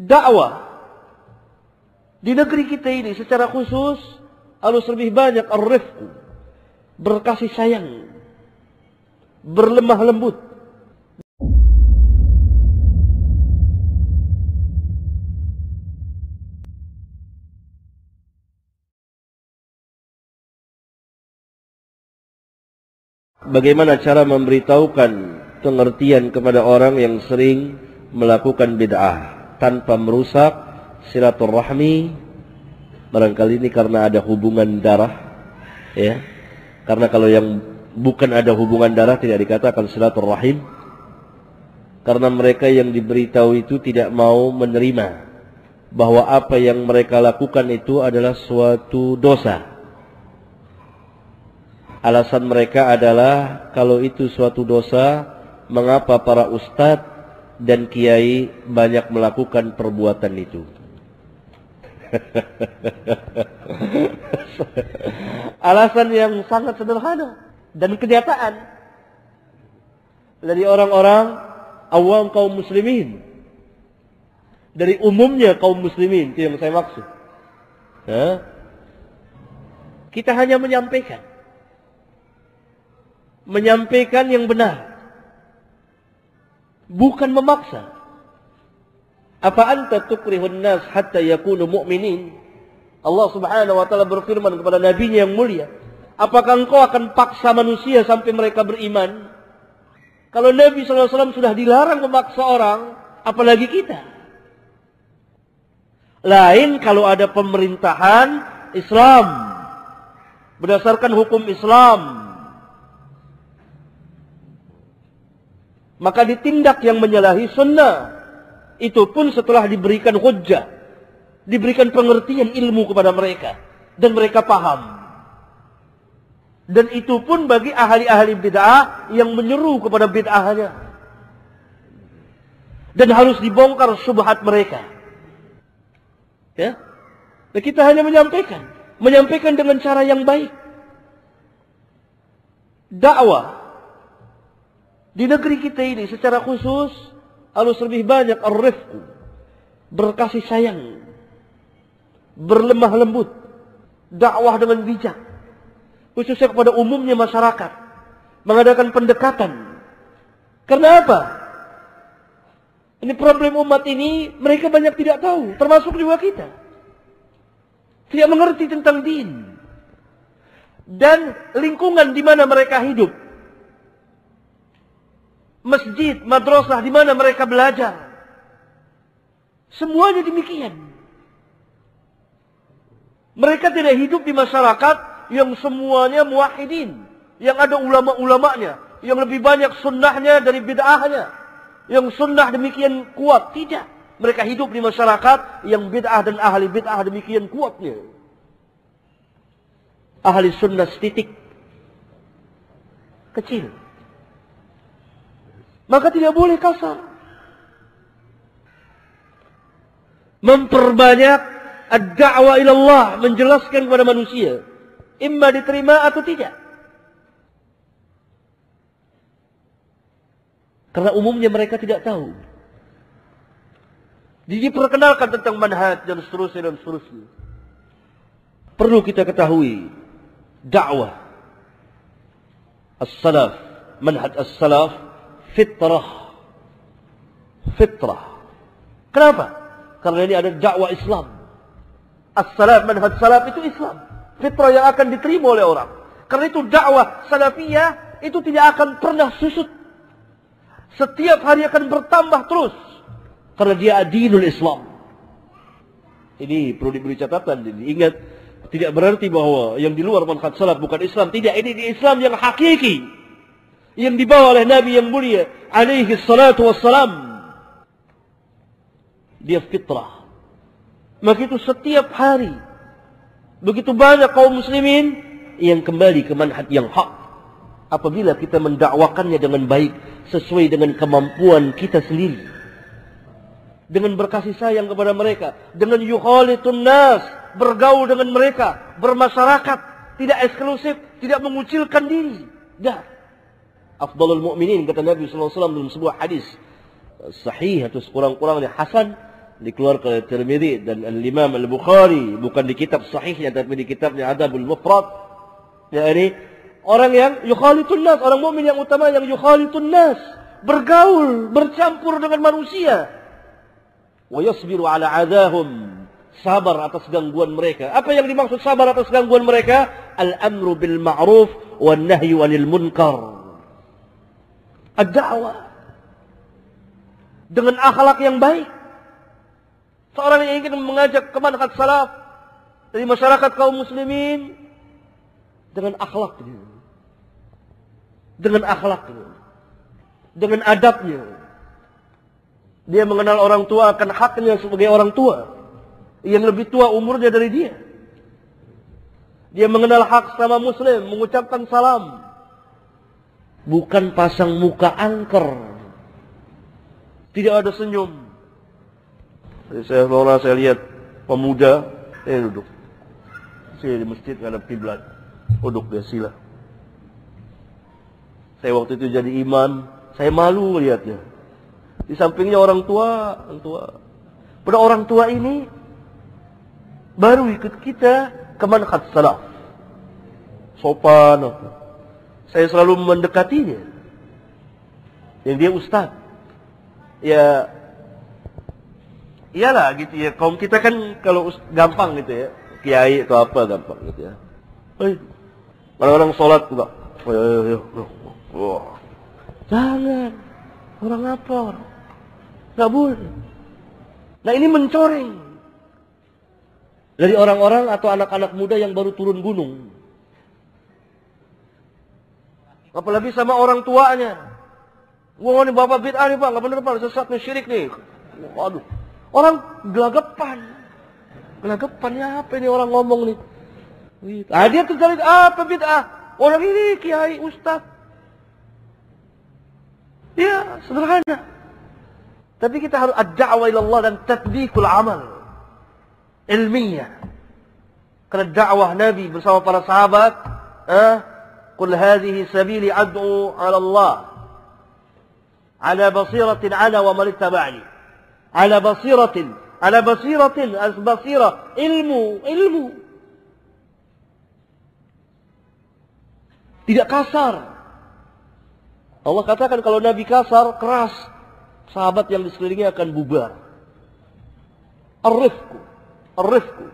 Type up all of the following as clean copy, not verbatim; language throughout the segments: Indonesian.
dakwah di negeri kita ini secara khusus harus lebih banyak ar-rifq, berkasih sayang, berlemah lembut. Bagaimana cara memberitahukan pengertian kepada orang yang sering melakukan bid'ah tanpa merusak silaturahmi? Barangkali ini karena ada hubungan darah, ya. Karena kalau yang bukan ada hubungan darah tidak dikatakan silaturahim. Karena mereka yang diberitahu itu tidak mau menerima bahwa apa yang mereka lakukan itu adalah suatu dosa. Alasan mereka adalah kalau itu suatu dosa, mengapa para ustadz dan kiai banyak melakukan perbuatan itu? Alasan yang sangat sederhana dan kenyataan dari orang-orang awam kaum muslimin, dari umumnya kaum muslimin, itu yang saya maksud. Kita hanya menyampaikan yang benar, bukan memaksa. Apa anta tukrihun nas hatta yakunu mu'minin? Allah Subhanahu wa taala berfirman kepada nabinya yang mulia, apakah engkau akan paksa manusia sampai mereka beriman? Kalau Nabi sallallahu alaihi wasallam sudah dilarang memaksa orang, apalagi kita. Lain kalau ada pemerintahan Islam berdasarkan hukum Islam, maka ditindak yang menyalahi sunnah. Itu pun setelah diberikan hujjah, diberikan pengertian ilmu kepada mereka, dan mereka paham. Dan itu pun bagi ahli-ahli bid'ah yang menyeru kepada bid'ahnya. Dan harus dibongkar syubhat mereka. Ya? Dan kita hanya menyampaikan dengan cara yang baik. Dakwah di negeri kita ini secara khusus harus lebih banyak ar-rifq, berkasih sayang, berlemah lembut, dakwah dengan bijak, khususnya kepada umumnya masyarakat, mengadakan pendekatan. Karena apa? Ini problem umat ini, mereka banyak tidak tahu, termasuk juga kita. Tidak mengerti tentang din dan lingkungan di mana mereka hidup. Masjid, madrasah di mana mereka belajar. Semuanya demikian. Mereka tidak hidup di masyarakat yang semuanya muwahhidin, yang ada ulama-ulamanya, yang lebih banyak sunnahnya dari bid'ahnya, yang sunnah demikian kuat. Tidak. Mereka hidup di masyarakat yang bid'ah dan ahli bid'ah demikian kuatnya. Ahli sunnah setitik kecil. Maka tidak boleh kasar. Memperbanyak ad-da'wah ila Allah, menjelaskan kepada manusia, imma diterima atau tidak. Karena umumnya mereka tidak tahu. Diperkenalkan tentang manhaj dan seterusnya. Perlu kita ketahui, dakwah as-salaf, manhaj as-salaf, fitrah. Kenapa? Karena ini ada dakwah Islam. As-salaf, manhaj salaf itu Islam. Fitrah yang akan diterima oleh orang. Karena itu dakwah salafiyah itu tidak akan pernah susut. Setiap hari akan bertambah terus. Karena dia adinul Islam. Ini perlu diberi catatan. Ingat, tidak berarti bahwa yang di luar manhaj salaf bukan Islam. Tidak, ini di Islam yang hakiki, yang dibawa oleh Nabi yang mulia alaihi salatu wassalam. Dia fitrah. Maka itu setiap hari begitu banyak kaum muslimin yang kembali ke manhaj yang hak. Apabila kita mendakwakannya dengan baik, sesuai dengan kemampuan kita sendiri, dengan berkasih sayang kepada mereka, dengan yukhalitun nas, bergaul dengan mereka, bermasyarakat, tidak eksklusif, tidak mengucilkan diri. Dah. Afdalul mu'minin, kata Nabi SAW dalam sebuah hadis sahih atau sekurang-kurangnya hasan, dikeluarkan oleh Tirmidzi dan Al-Imam Al-Bukhari, bukan di kitab sahihnya tapi di kitabnya Adabul Mufrad. Yakni orang yang yukhalitun nas, orang mukmin yang utama yang yukhalitun nas, bergaul, bercampur dengan manusia. Wa yasbiru ala adahum, sabar atas gangguan mereka. Apa yang dimaksud sabar atas gangguan mereka? Al-amru bil ma'ruf wan nahyu 'anil munkar. Ad-da'wah dengan akhlak yang baik. Seorang yang ingin mengajak ke manhaj salaf dari masyarakat kaum muslimin dengan akhlaknya, dengan akhlaknya, dengan adabnya. Dia mengenal orang tua akan haknya sebagai orang tua yang lebih tua umurnya dari dia. Dia mengenal hak sama muslim, mengucapkan salam, bukan pasang muka angker. Tidak ada senyum. Saya lihat pemuda, duduk. Saya di masjid ngadap kiblat, duduk dia sila. Saya waktu itu jadi imam, saya malu lihatnya. Di sampingnya orang tua. Pada orang tua ini baru ikut kita ke manhaj salaf. Sopan. Saya selalu mendekatinya. Yang dia ustaz. Ya, iyalah gitu ya. Kaum kita kan kalau gampang gitu ya. Kiai atau apa gampang gitu ya. Orang-orang sholat juga. Jangan. Orang apa orang? Nggak boleh. Nah ini mencoreng. Dari orang-orang atau anak-anak muda yang baru turun gunung. Apalagi sama orang tuanya. Wah ini bapak bid'ah nih pak, nggak bener pak, sesat nih, syirik nih. Waduh, orang gelagapan. Gelagapannya apa ini orang ngomong nih? Ah dia terjadi apa bid'ah? Orang ini kiai, ustaz. Ya sederhana. Tapi kita harus ad-da'wah ila Allah dan tatbiqul amal. Ilmiah. Karena dakwah Nabi bersama para sahabat, qul hadhihi sabili ad'u 'ala Allah. Ala basiratin ana wa man ittaba'ani. Ala basiratin, al-basira, ilmu. Tidak kasar. Allah katakan kalau Nabi kasar, keras, sahabat yang di sekelilingnya akan bubar. Ar-rifqu.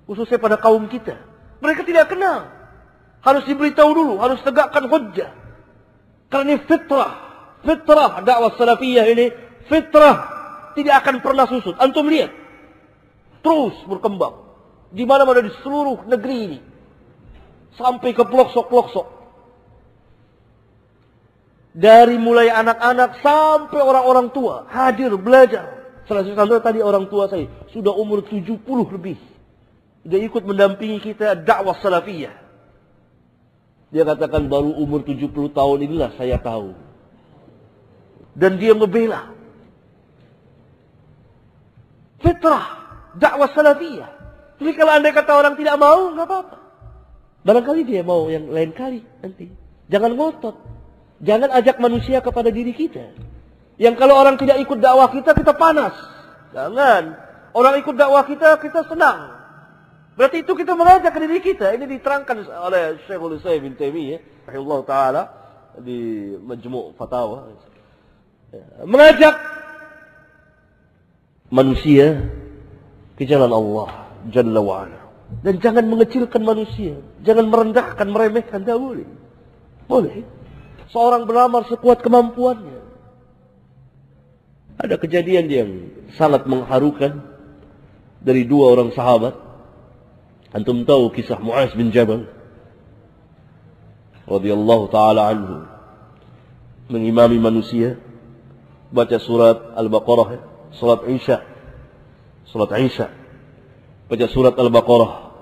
Khususnya pada kaum kita. Mereka tidak kenal. Harus diberitahu dulu, harus tegakkan hujjah. Karena ini fitrah dakwah salafiyah ini, fitrah tidak akan pernah susut. Antum lihat. Terus berkembang. Di mana-mana di seluruh negeri ini. Sampai ke pelosok-pelosok. Dari mulai anak-anak sampai orang-orang tua hadir belajar. Salah satu tadi orang tua saya sudah umur 70 lebih. Dia ikut mendampingi kita dakwah salafiyah. Dia katakan baru umur 70 tahun inilah saya tahu. Dan dia membela. Fitrah dakwah salafiyah. Jadi kalau andai kata orang tidak mau, nggak apa-apa. Barangkali dia mau yang lain kali nanti. Jangan ngotot. Jangan ajak manusia kepada diri kita. Yang kalau orang tidak ikut dakwah kita panas. Jangan. Orang ikut dakwah kita senang. Berarti itu kita mengajak ke diri kita. Ini diterangkan oleh Syekhul Islam bin Taimiyah rahimahullah taala di Majmu' Fatawa. Mengajak manusia ke jalan Allah Jalla wa'ala. Dan jangan mengecilkan manusia. Jangan merendahkan, meremehkan. Tidak boleh. Boleh. Seorang beramar sekuat kemampuannya. Ada kejadian yang sangat mengharukan dari dua orang sahabat. Antum tahu kisah Mu'az bin Jabal radhiyallahu taala anhu mengimami manusia baca surat Al-Baqarah, salat Isya. Baca surat Al-Baqarah.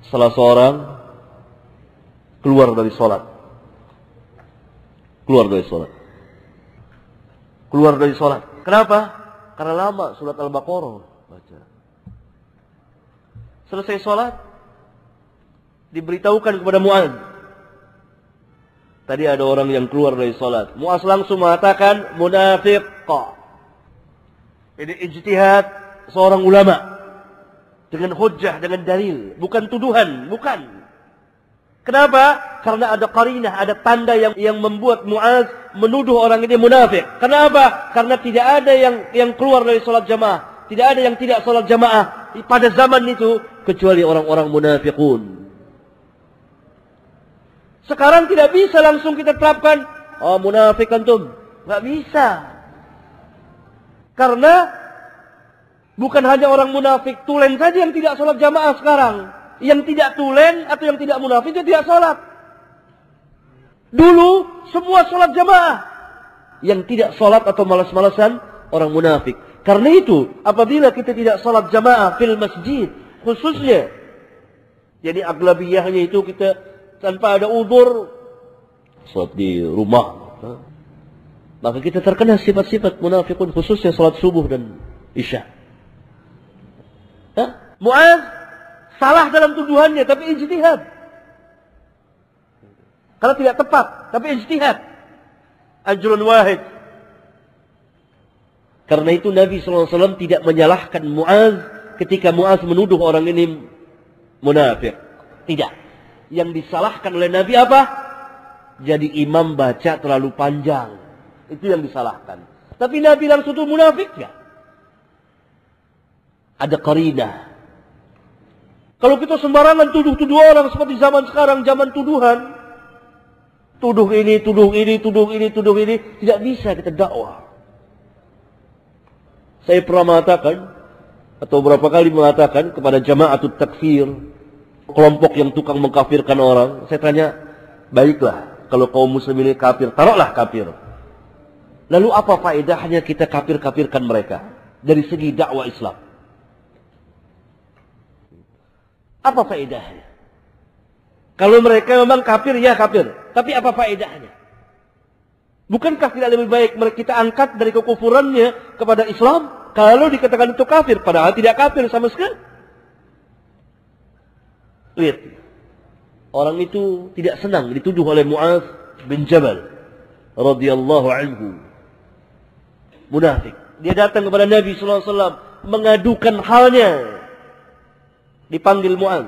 Salah seorang keluar dari salat. Kenapa? Karena lama surat Al-Baqarah baca. Selesai salat, diberitahukan kepada Mu'az. Tadi ada orang yang keluar dari salat. Mu'az langsung mengatakan munafiq. Ini ijtihad seorang ulama dengan hujjah, dengan dalil, bukan tuduhan, bukan. Kenapa? Karena ada qarinah, ada tanda yang membuat Muaz menuduh orang ini munafik. Kenapa? Karena tidak ada yang keluar dari salat jamaah, tidak ada yang tidak salat jamaah pada zaman itu kecuali orang-orang munafikun. Sekarang tidak bisa langsung kita terapkan, oh munafik antum. Nggak bisa. Karena bukan hanya orang munafik tulen saja yang tidak salat jamaah sekarang. Yang tidak tulen atau yang tidak munafik dia tidak salat. Dulu semua salat jamaah. Yang tidak salat atau malas-malasan orang munafik. Karena itu apabila kita tidak salat jamaah fil masjid khususnya, jadi aglabiyahnya itu kita tanpa ada udzur salat di rumah, maka kita terkena sifat-sifat munafikun khususnya salat subuh dan isya. Muaz salah dalam tuduhannya, tapi ijtihad. Kalau tidak tepat, tapi ijtihad. Ajrun wahid. Karena itu Nabi SAW tidak menyalahkan Muaz ketika Muaz menuduh orang ini munafik. Tidak. Yang disalahkan oleh Nabi apa? Jadi imam baca terlalu panjang. Itu yang disalahkan. Tapi Nabi langsung tuduh munafik ya. Ada qarinah. Kalau kita sembarangan tuduh-tuduh orang seperti zaman sekarang, zaman tuduhan. Tuduh ini, tuduh ini, tuduh ini, tuduh ini. Tidak bisa kita dakwah. Saya pernah mengatakan, atau berapa kali mengatakan kepada jama'atut takfir, kelompok yang tukang mengkafirkan orang. Saya tanya, baiklah, kalau kaum muslim ini kafir, taruhlah kafir. Lalu apa faedahnya kita kafir-kafirkan mereka? Dari segi dakwah Islam. Apa faedahnya? Kalau mereka memang kafir, ya kafir. Tapi apa faedahnya? Bukankah tidak lebih baik kita angkat dari kekufurannya kepada Islam? Kalau dikatakan itu kafir, padahal tidak kafir sama sekali. Lihat. Orang itu tidak senang dituduh oleh Muaz bin Jabal radhiyallahu anhu munafik. Dia datang kepada Nabi SAW mengadukan halnya. Dipanggil Muaz.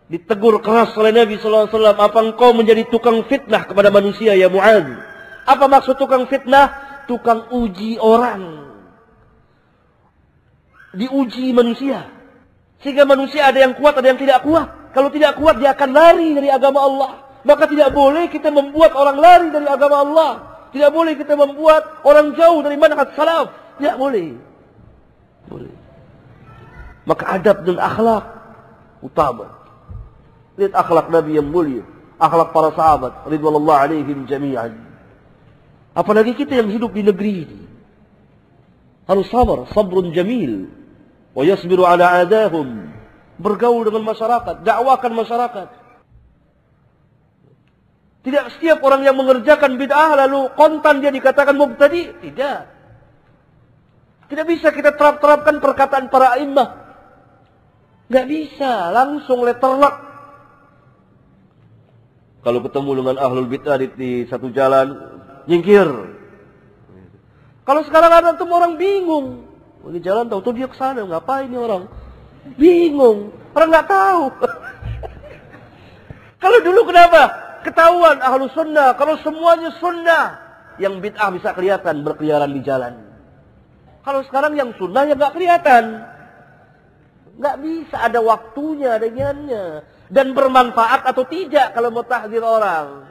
Ditegur keras oleh Nabi SAW. Apa engkau menjadi tukang fitnah kepada manusia ya Muaz? Apa maksud tukang fitnah? Tukang uji orang. Diuji manusia. Sehingga manusia ada yang kuat, ada yang tidak kuat. Kalau tidak kuat dia akan lari dari agama Allah. Maka tidak boleh kita membuat orang lari dari agama Allah. Tidak boleh kita membuat orang jauh dari manhaj salaf. Tidak boleh. Boleh. Maka adab dan akhlak utama. Lihat akhlak Nabi yang mulia, akhlak para sahabat ridwanullah alaihim jami'an. Apalagi kita yang hidup di negeri ini. Harus sabar, sabrun jamil. Wa yasbiru ala adahum. Bergaul dengan masyarakat, dakwakan masyarakat. Tidak setiap orang yang mengerjakan bid'ah lalu kontan dia dikatakan mubtadi. Tidak. Tidak bisa kita terapkan perkataan para a'immah. Nggak bisa, langsung letterlock. Kalau ketemu dengan ahlul bid'ah di satu jalan, nyingkir. Kalau sekarang ada tuh orang bingung. Di jalan tahu dia ke sana, ngapain ini orang? Bingung, orang nggak tahu. Kalau dulu kenapa? Ketahuan ahlus sunnah. Kalau semuanya sunnah, yang bid'ah bisa kelihatan berkeliaran di jalan. Kalau sekarang yang sunnah ya nggak kelihatan. Nggak bisa, ada waktunya, ada nyannya. Dan bermanfaat atau tidak kalau mau tahdzir orang.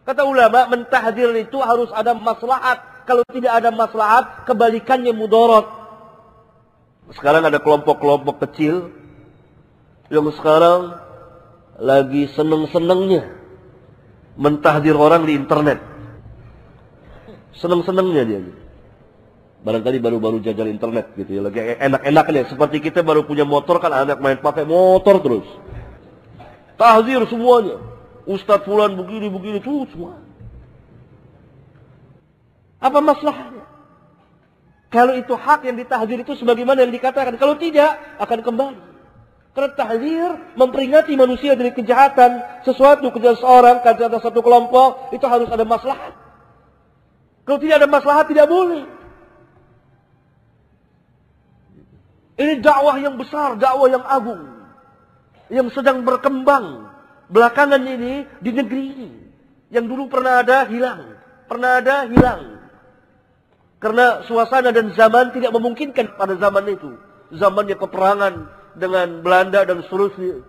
Kata ulama, mentahdzir itu harus ada maslahat. Kalau tidak ada maslahat, kebalikannya mudarat. Sekarang ada kelompok-kelompok kecil yang sekarang lagi seneng-senengnya mentahdzir orang di internet. Seneng-senengnya dia. Barangkali baru-baru jajal internet gitu ya, lagi enak-enaknya. Seperti kita baru punya motor kan, anak main pakai motor terus. Tahdzir semuanya. Ustadz fulan begini tuh semua. Apa masalahnya? Kalau itu hak yang ditahdzir itu sebagaimana yang dikatakan. Kalau tidak, akan kembali. Karena tahdzir memperingati manusia dari kejahatan sesuatu, kejahatan seorang, kejahatan satu kelompok, itu harus ada maslahat. Kalau tidak ada maslahat, tidak boleh. Ini dakwah yang besar, dakwah yang agung, yang sedang berkembang belakangan ini di negeri ini. Yang dulu pernah ada, hilang. Pernah ada, hilang. Karena suasana dan zaman tidak memungkinkan pada zaman itu. Zamannya peperangan dengan Belanda dan seterusnya.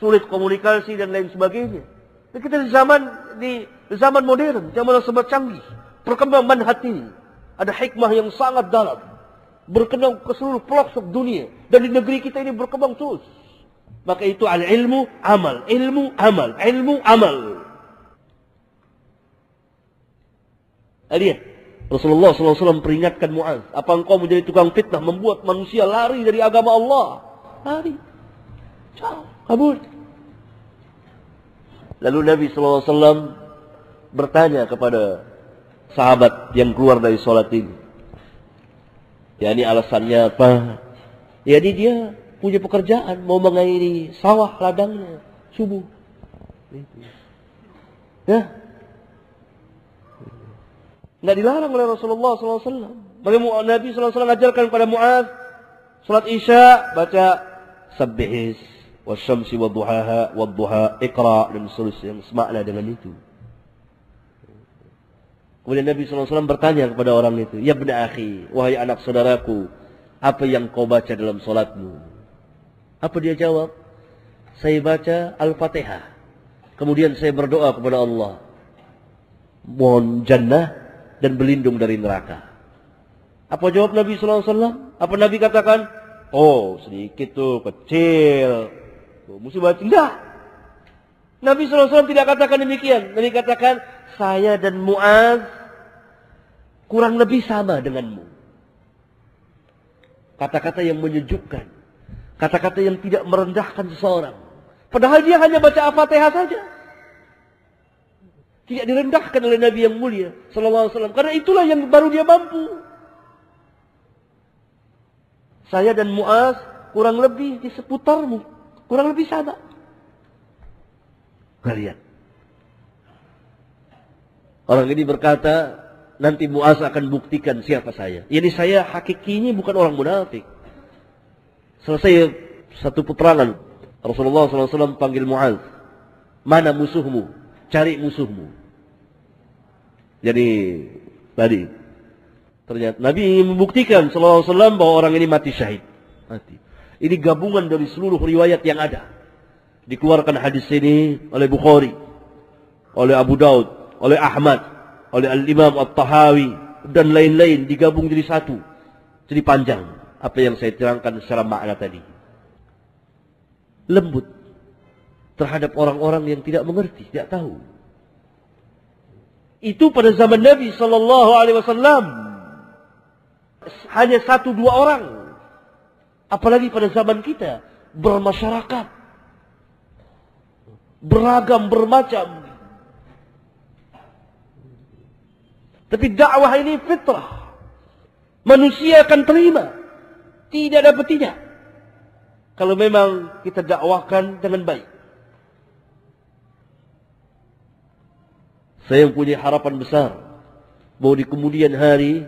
Sulit komunikasi dan lain sebagainya. Dan kita di zaman modern, zaman yang sangat canggih. Perkembangan hati. Ada hikmah yang sangat dalam. Berkembang ke seluruh pelosok dunia. Dan di negeri kita ini berkembang terus. Maka itu al-ilmu amal. Ilmu amal. Ilmu amal. Lihat. Rasulullah SAW peringatkan Muaz. Apa engkau menjadi tukang fitnah. Membuat manusia lari dari agama Allah. Lari. Jauh. Kabur. Lalu Nabi SAW bertanya kepada sahabat yang keluar dari sholat ini. Ya, ini alasannya apa? Jadi dia punya pekerjaan, mau mengairi sawah ladangnya subuh. Ya, nggak dilarang oleh Rasulullah SAW. Bagaimana Nabi SAW ajarkan kepada Muaz, salat Isya baca Sabbihis, wasyamsi wadduhaha, wadduha, Iqra dan seterusnya yang semakna dengan itu. Kemudian Nabi SAW bertanya kepada orang itu, ya ibna akhi, wahai anak saudaraku, apa yang kau baca dalam solatmu? Apa dia jawab? Saya baca Al-Fatihah. Kemudian saya berdoa kepada Allah, mohon jannah dan berlindung dari neraka. Apa jawab Nabi SAW? Apa Nabi katakan? Oh, sedikit tuh, kecil. Mesti baca. Enggak. Nabi SAW tidak katakan demikian. Nabi katakan, saya dan Muaz kurang lebih sama denganmu. Kata-kata yang menyejukkan. Kata-kata yang tidak merendahkan seseorang. Padahal dia hanya baca Al-Fatihah saja. Tidak direndahkan oleh Nabi yang mulia sallallahu alaihi wasallam. Karena itulah yang baru dia mampu. Saya dan Muaz kurang lebih di seputarmu. Kurang lebih sama. Kalian. Orang ini berkata, nanti Muaz akan buktikan siapa saya. Ini saya hakikinya bukan orang munafik. Selesai satu peperangan, Rasulullah SAW panggil Muaz. Mana musuhmu? Cari musuhmu. Jadi tadi ternyata Nabi membuktikan SAW bahwa orang ini mati syahid. Mati. Ini gabungan dari seluruh riwayat yang ada. Dikeluarkan hadis ini oleh Bukhari, oleh Abu Daud, oleh Ahmad, oleh Al-Imam At-Tahawi, dan lain-lain digabung jadi satu. Jadi panjang apa yang saya terangkan secara makna tadi. Lembut terhadap orang-orang yang tidak mengerti, tidak tahu. Itu pada zaman Nabi SAW hanya satu dua orang. Apalagi pada zaman kita bermasyarakat, beragam, bermacam. Tapi dakwah ini fitrah. Manusia akan terima. Tidak dapat tidak. Kalau memang kita dakwahkan dengan baik. Saya punya harapan besar. Bahwa di kemudian hari,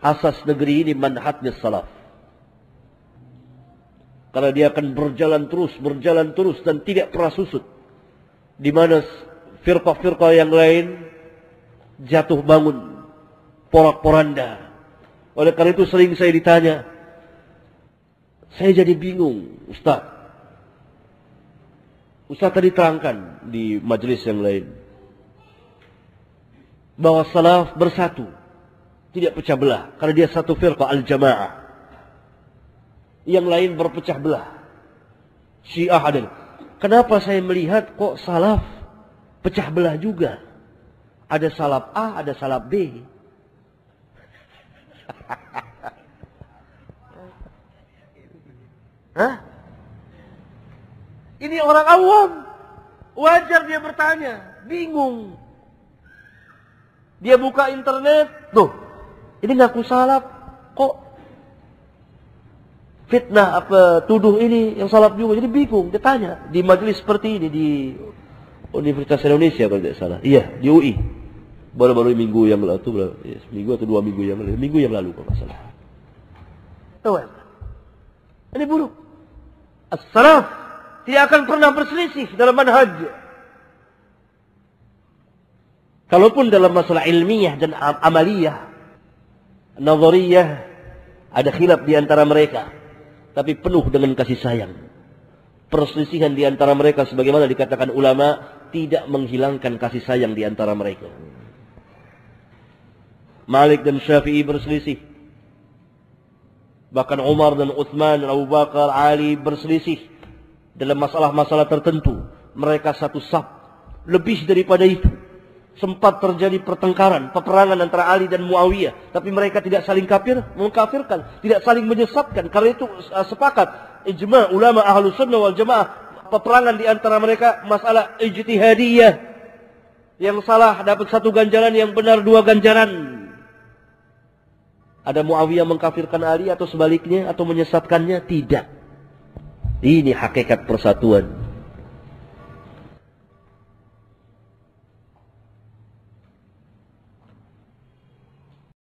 asas negeri ini manhajnya salaf. Karena dia akan berjalan terus dan tidak pernah susut. Di mana firqah-firqah yang lain jatuh bangun, porak-poranda. Oleh karena itu sering saya ditanya, saya jadi bingung, Ustaz. Ustaz tadi terangkan di majelis yang lain bahwa salaf bersatu, tidak pecah belah, karena dia satu firqah al-jamaah. Yang lain berpecah belah. Syiah ada. Kenapa saya melihat kok salaf pecah belah juga? Ada salaf A, ada salaf B. Hah? Ini orang awam. Wajar dia bertanya. Bingung. Dia buka internet. Tuh. Ini ngaku salaf. Kok fitnah apa tuduh ini yang salaf juga. Jadi bingung. Dia tanya. Di majelis seperti ini. Di Universitas Indonesia kalau tidak salah. Iya. Di UI. Baru-baru minggu yang lalu. Ya, seminggu atau 2 minggu yang lalu. Minggu yang lalu kalau tidak salah. Ini buruk. As-salaf tidak akan pernah berselisih dalam manhaj. Kalaupun dalam masalah ilmiah dan amaliyah, nazariyah, ada khilaf di antara mereka, tapi penuh dengan kasih sayang. Perselisihan di antara mereka sebagaimana dikatakan ulama tidak menghilangkan kasih sayang di antara mereka. Malik dan Syafi'i berselisih. Bahkan Umar dan Uthman dan Abu Bakar, Ali berselisih dalam masalah-masalah tertentu. Mereka satu saf. Lebih daripada itu, sempat terjadi pertengkaran, peperangan antara Ali dan Muawiyah. Tapi mereka tidak saling mengkafirkan, tidak saling menyesatkan. Karena itu sepakat ijma' ulama ahlus sunnah wal jamaah, peperangan di antara mereka masalah ijtihadiyah. Yang salah dapat satu ganjaran, yang benar dua ganjaran. Ada Muawiyah mengkafirkan Ali atau sebaliknya, atau menyesatkannya? Tidak. Ini hakikat persatuan.